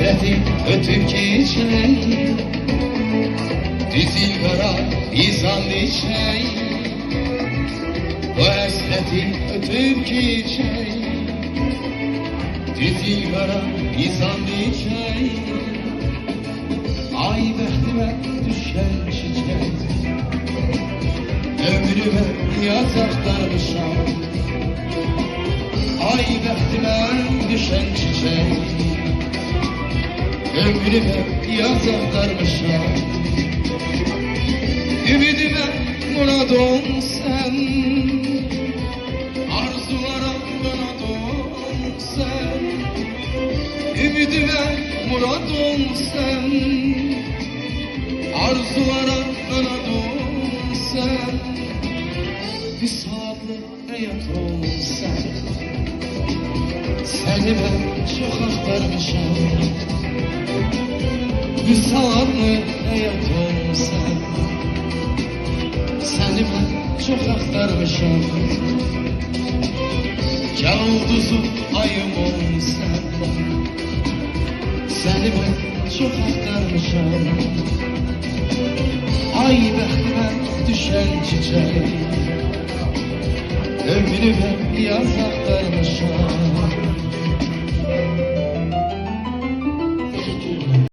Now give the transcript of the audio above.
hasreti ötüp geçey, dizil kara izan dişey. Bu hasreti ötüp geçey, dizil kara izan dişey. Ay bəxtimə düşən çiçək, ömrümə yaz axtarmışam. Ay bəxtimə düşən çiçək, ömrümə yaz axtarmışam. Ümidimə muradom sən, arzulara qanadom sən. Ümidimə muradom sən, arzulara qanadom sən. Vüsadlı həyatım sən, səni mən çox axtarmışam. Vüsadlı həyatım sən, səni mən çox axtarmışam. Gəl ulduzu ayım ol sən, səni mən çox axtarmışam. Ay bəxtimə düşən çiçək, ömrümə yaz axtarmışam.